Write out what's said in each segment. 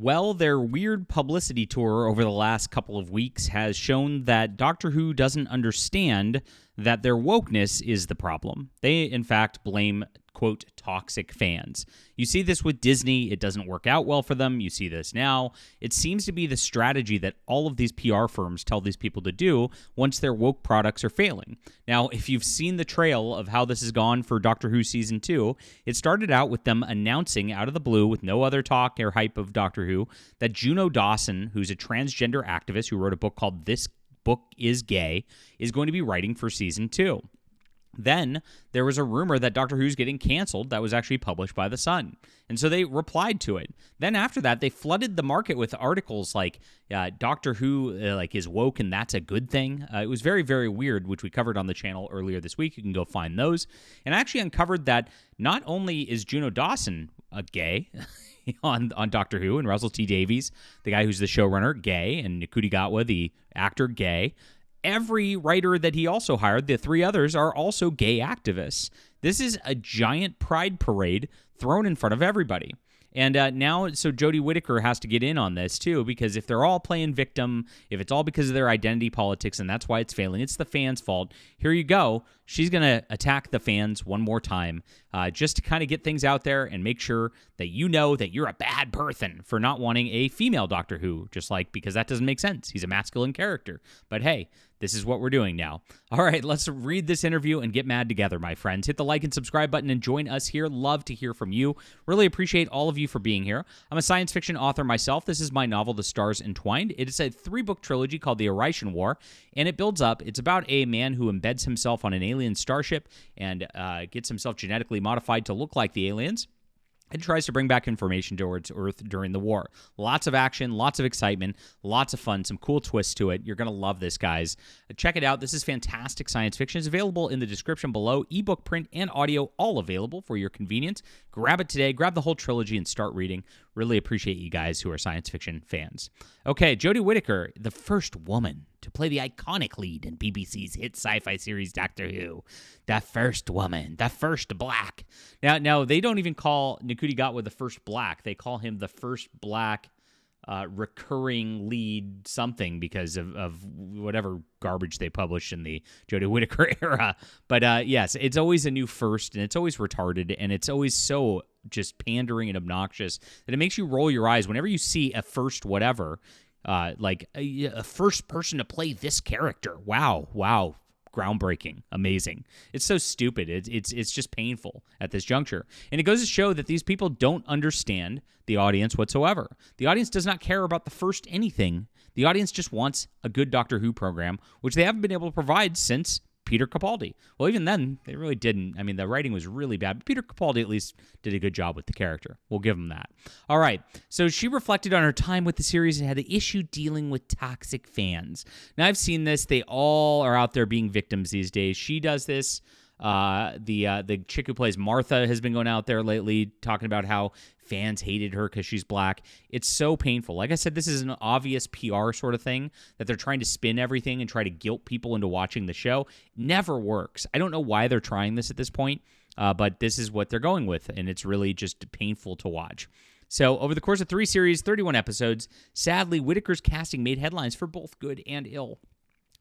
Well, their weird publicity tour over the last couple of weeks has shown that Doctor Who doesn't understand that their wokeness is the problem. They, in fact, blame, quote, toxic fans. You see this with Disney. It doesn't work out well for them. You see this now. It seems to be the strategy that all of these PR firms tell these people to do once their woke products are failing. Now, if you've seen the trail of how this has gone for Doctor Who Season 2, it started out with them announcing out of the blue, with no other talk or hype of Doctor Who, that Juno Dawson, who's a transgender activist who wrote a book called This Book is Gay, is going to be writing for Season 2. Then there was a rumor that Doctor Who's getting canceled that was actually published by The Sun. And so they replied to it. Then after that, they flooded the market with articles like Doctor Who is woke and that's a good thing. It was very, very weird, which we covered on the channel earlier this week. You can go find those. And I actually uncovered that not only is Juno Dawson gay on Doctor Who, and Russell T Davies, the guy who's the showrunner, gay, and Ncuti Gatwa, the actor, gay. Every writer that he also hired, the three others, are also gay activists. This is a giant pride parade thrown in front of everybody. And now, so Jody Whittaker has to get in on this, too, because if they're all playing victim, if it's all because of their identity politics and that's why it's failing, it's the fans' fault. Here you go. She's going to attack the fans one more time just to kind of get things out there and make sure that you know that you're a bad person for not wanting a female Doctor Who, just like, because that doesn't make sense. He's a masculine character. But hey, this is what we're doing now. All right, let's read this interview and get mad together, my friends. Hit the like and subscribe button and join us here. Love to hear from you. Really appreciate all of you for being here. I'm a science fiction author myself. This is my novel, The Stars Entwined. It is a 3-book trilogy called The Arishon War, and it builds up. It's about a man who embeds himself on an alien starship and gets himself genetically modified to look like the aliens, and tries to bring back information towards Earth during the war. Lots of action, lots of excitement, lots of fun, some cool twists to it. You're going to love this, guys. Check it out. This is fantastic science fiction. It's available in the description below. Ebook, print, and audio, all available for your convenience. Grab it today. Grab the whole trilogy and start reading. Really appreciate you guys who are science fiction fans. Okay, Jodie Whittaker, the first woman to play the iconic lead in BBC's hit sci-fi series Doctor Who. The first woman, the first black. Now they don't even call Ncuti Gatwa the first black. They call him the first black recurring lead something because of whatever garbage they published in the Jodie Whittaker era. But yes, it's always a new first, and it's always retarded, and it's always so just pandering and obnoxious that it makes you roll your eyes whenever you see a first whatever, like a first person to play this character. Wow. Groundbreaking, amazing. It's so stupid. It's just painful at this juncture. And it goes to show that these people don't understand the audience whatsoever. The audience does not care about the first anything. The audience just wants a good Doctor Who program, which they haven't been able to provide since Peter Capaldi. Well, even then, they really didn't. I mean, the writing was really bad, but Peter Capaldi at least did a good job with the character. We'll give him that. All right, so she reflected on her time with the series and had the issue dealing with toxic fans. Now, I've seen this. They all are out there being victims these days. She does this. The chick who plays Martha has been going out there lately talking about how fans hated her because she's black. It's so painful. Like I said, this is an obvious PR sort of thing that they're trying to spin everything and try to guilt people into watching the show. Never works. I don't know why they're trying this at this point, but this is what they're going with, and it's really just painful to watch. So over the course of 3 series, 31 episodes, sadly, Whittaker's casting made headlines for both good and ill.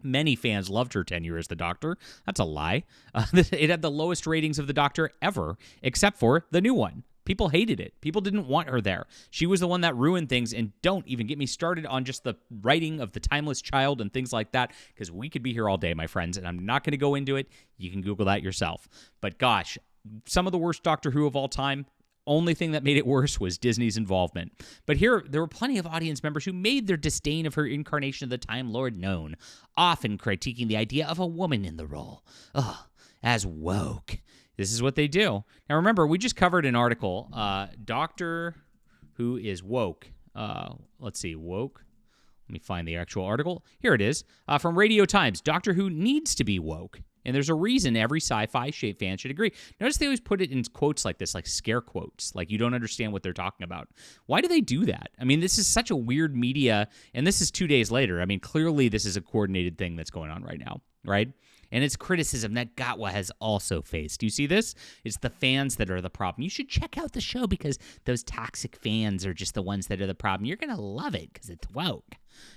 Many fans loved her tenure as the Doctor. That's a lie. It had the lowest ratings of the Doctor ever, except for the new one. People hated it. People didn't want her there. She was the one that ruined things, and don't even get me started on just the writing of the Timeless Child and things like that, because we could be here all day, my friends, and I'm not going to go into it. You can Google that yourself. But gosh, some of the worst Doctor Who of all time, only thing that made it worse was Disney's involvement. But here, there were plenty of audience members who made their disdain of her incarnation of the Time Lord known, often critiquing the idea of a woman in the role. Ugh, as woke. This is what they do. Now, remember, we just covered an article, Doctor Who is woke. Let's see, woke. Let me find the actual article. Here it is. From Radio Times, Doctor Who needs to be woke. And there's a reason every sci-fi fan should agree. Notice they always put it in quotes like this, like scare quotes, like you don't understand what they're talking about. Why do they do that? I mean, this is such a weird media, and this is 2 days later. I mean, clearly this is a coordinated thing that's going on right now, right? And it's criticism that Gatwa has also faced. You see this? It's the fans that are the problem. You should check out the show because those toxic fans are just the ones that are the problem. You're going to love it because it's woke.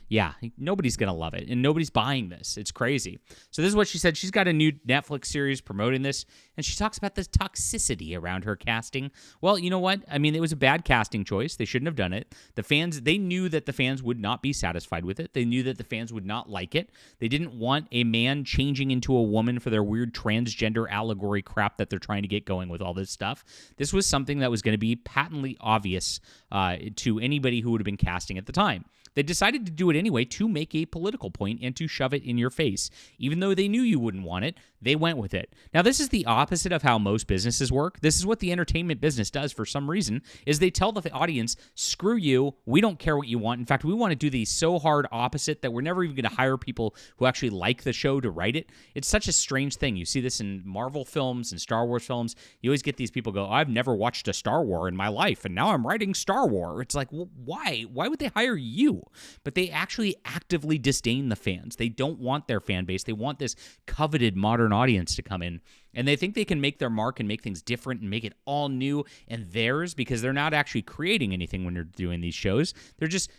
Yeah, nobody's going to love it, and nobody's buying this. It's crazy. So this is what she said. She's got a new Netflix series promoting this, and she talks about the toxicity around her casting. Well, you know what? I mean, it was a bad casting choice. They shouldn't have done it. The fans, they knew that the fans would not be satisfied with it. They knew that the fans would not like it. They didn't want a man changing into a woman for their weird transgender allegory crap that they're trying to get going with all this stuff. This was something that was going to be patently obvious to anybody who would have been casting at the time. They decided to do it anyway to make a political point and to shove it in your face. Even though they knew you wouldn't want it, they went with it. Now, this is the opposite of how most businesses work. This is what the entertainment business does for some reason, is they tell the audience, screw you, we don't care what you want. In fact, we want to do the so hard opposite that we're never even going to hire people who actually like the show to write it. It's such a strange thing. You see this in Marvel films and Star Wars films. You always get these people go, I've never watched a Star Wars in my life, and now I'm writing Star Wars. It's like, well, why? Why would they hire you? But they actually actively disdain the fans. They don't want their fan base. They want this coveted modern audience to come in. And they think they can make their mark and make things different and make it all new and theirs because they're not actually creating anything when they're doing these shows. They're just,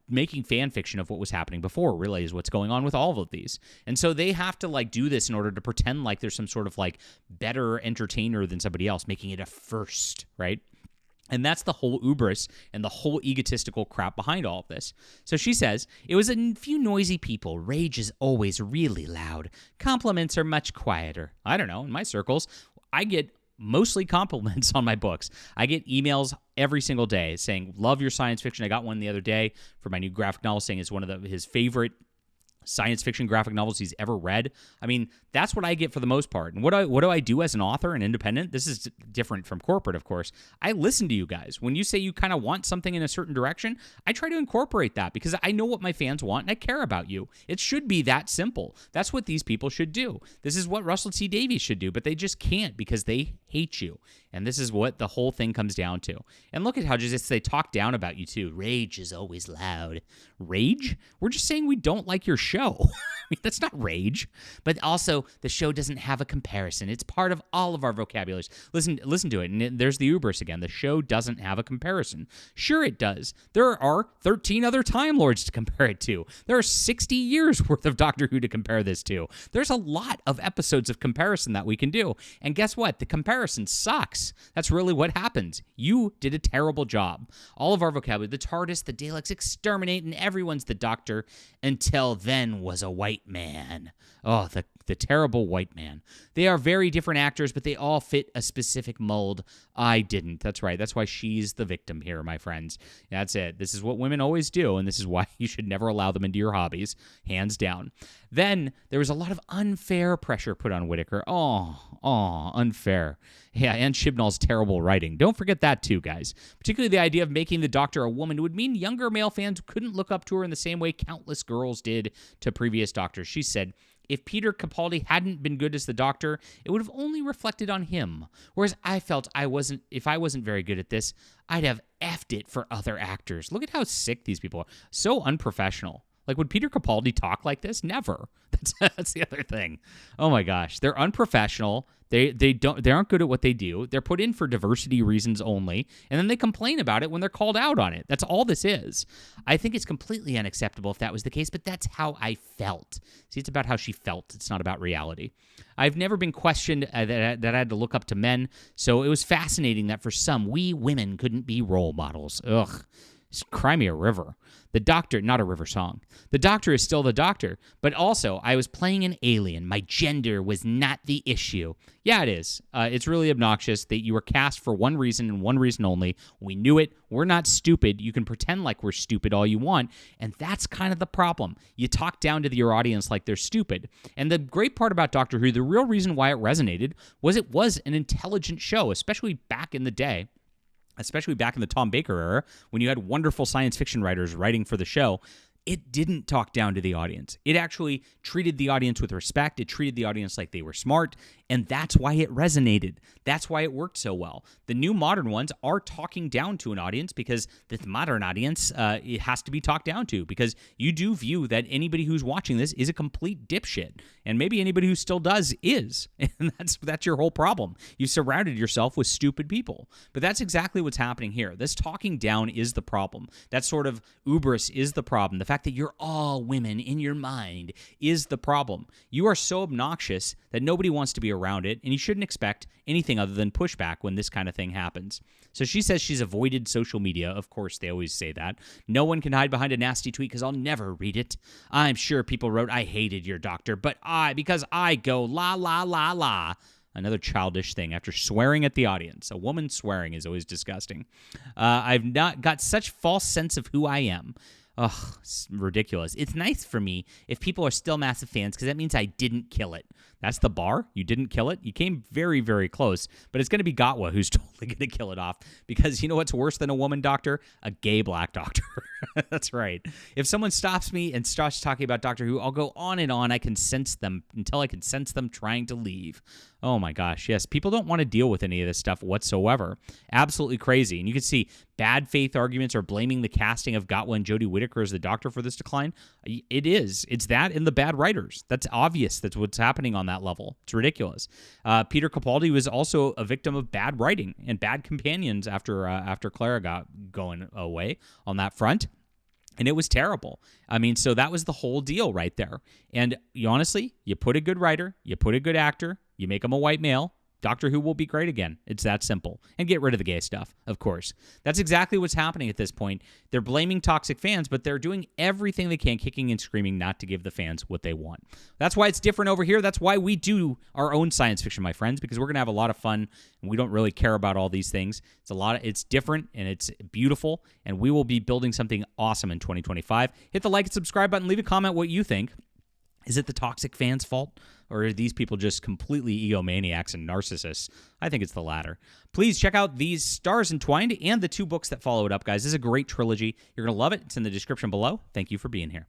making fan fiction of what was happening before, really, is what's going on with all of these. And so they have to, do this in order to pretend like there's some sort of, better entertainer than somebody else, making it a first, right? And that's the whole hubris and the whole egotistical crap behind all of this. So she says, it was a few noisy people. Rage is always really loud. Compliments are much quieter. I don't know. In my circles, I get mostly compliments on my books. I get emails every single day saying, love your science fiction. I got one the other day for my new graphic novel saying it's one of his favorite science fiction graphic novels he's ever read. I mean, that's what I get for the most part. And what do I do as an author and independent? This is different from corporate, of course. I listen to you guys. When you say you kind of want something in a certain direction, I try to incorporate that because I know what my fans want and I care about you. It should be that simple. That's what these people should do. This is what Russell T Davies should do, but they just can't because they hate you. And this is what the whole thing comes down to. And look at how just they talk down about you too. Rage is always loud. Rage? We're just saying we don't like your show. I mean, that's not rage. But also, the show doesn't have a comparison. It's part of all of our vocabularies. Listen to it. And there's the hubris again. The show doesn't have a comparison. Sure, it does. There are 13 other Time Lords to compare it to. There are 60 years worth of Doctor Who to compare this to. There's a lot of episodes of comparison that we can do. And guess what? The comparison sucks. That's really what happens. You did a terrible job. All of our vocabulary, the TARDIS, the Daleks exterminate, and everyone's the Doctor. Until then was a white man. Oh, the terrible white man. They are very different actors, but they all fit a specific mold. I didn't. That's right. That's why she's the victim here, my friends. That's it. This is what women always do, and this is why you should never allow them into your hobbies, hands down. Then there was a lot of unfair pressure put on Whittaker. Oh, unfair. Yeah, and Chibnall's terrible writing. Don't forget that too, guys. Particularly the idea of making the Doctor a woman would mean younger male fans couldn't look up to her in the same way countless girls did to previous Doctors. She said, if Peter Capaldi hadn't been good as the Doctor, it would have only reflected on him. Whereas I felt if I wasn't very good at this, I'd have effed it for other actors. Look at how sick these people are. So unprofessional. Like, would Peter Capaldi talk like this? Never. That's the other thing. Oh my gosh, they're unprofessional. They aren't good at what they do. They're put in for diversity reasons only, and then they complain about it when they're called out on it. That's all this is. I think it's completely unacceptable if that was the case, but that's how I felt. See, it's about how she felt. It's not about reality. I've never been questioned that I had to look up to men, so it was fascinating that for some, we women couldn't be role models. Ugh. Cry me a river. The Doctor, not a river song. The Doctor is still the Doctor, but also I was playing an alien. My gender was not the issue. Yeah, it is. It's really obnoxious that you were cast for one reason and one reason only. We knew it. We're not stupid. You can pretend like we're stupid all you want, and that's kind of the problem. You talk down to your audience like they're stupid. And the great part about Doctor Who, the real reason why it resonated was it was an intelligent show, especially back in the day. Especially back in the Tom Baker era, when you had wonderful science fiction writers writing for the show, it didn't talk down to the audience. It actually treated the audience with respect. It treated the audience like they were smart, And that's why it resonated. That's why it worked so well. The new modern ones are talking down to an audience because the modern audience, it has to be talked down to because you do view that anybody who's watching this is a complete dipshit. And maybe anybody who still does is. And that's your whole problem. You surrounded yourself with stupid people. But that's exactly what's happening here. This talking down is the problem. That sort of hubris is the problem. The fact that you're all women in your mind is the problem. You are so obnoxious that nobody wants to be around it, and you shouldn't expect anything other than pushback when this kind of thing happens. So she says she's avoided social media. Of course, they always say that. No one can hide behind a nasty tweet because I'll never read it. I'm sure people wrote, I hated your doctor, but because I go la, la, la, la. Another childish thing after swearing at the audience. A woman swearing is always disgusting. I've not got such false sense of who I am. Ugh, it's ridiculous. It's nice for me if people are still massive fans because that means I didn't kill it. That's the bar. You didn't kill it. You came very, very close, but it's going to be Gatwa who's totally going to kill it off because you know what's worse than a woman doctor? A gay black doctor. That's right. If someone stops me and starts talking about Doctor Who, I'll go on and on. I can sense them until I can sense them trying to leave. Oh my gosh, yes. People don't want to deal with any of this stuff whatsoever. Absolutely crazy. And you can see bad faith arguments or blaming the casting of Gatwa and Jodie Whittaker as the Doctor for this decline. It is. It's that and the bad writers. That's obvious. That's what's happening on that level. It's ridiculous. Peter Capaldi was also a victim of bad writing and bad companions after Clara got going away on that front. And it was terrible. I mean, so that was the whole deal right there. And honestly, you put a good writer, you put a good actor, you make him a white male, Doctor Who will be great again. It's that simple. And get rid of the gay stuff, of course. That's exactly what's happening at this point. They're blaming toxic fans, but they're doing everything they can, kicking and screaming, not to give the fans what they want. That's why it's different over here. That's why we do our own science fiction, my friends, because we're going to have a lot of fun, and we don't really care about all these things. It's different, and it's beautiful, and we will be building something awesome in 2025. Hit the like and subscribe button. Leave a comment what you think. Is it the toxic fans' fault? Or are these people just completely egomaniacs and narcissists? I think it's the latter. Please check out these Stars Entwined and the 2 books that follow it up, guys. This is a great trilogy. You're going to love it. It's in the description below. Thank you for being here.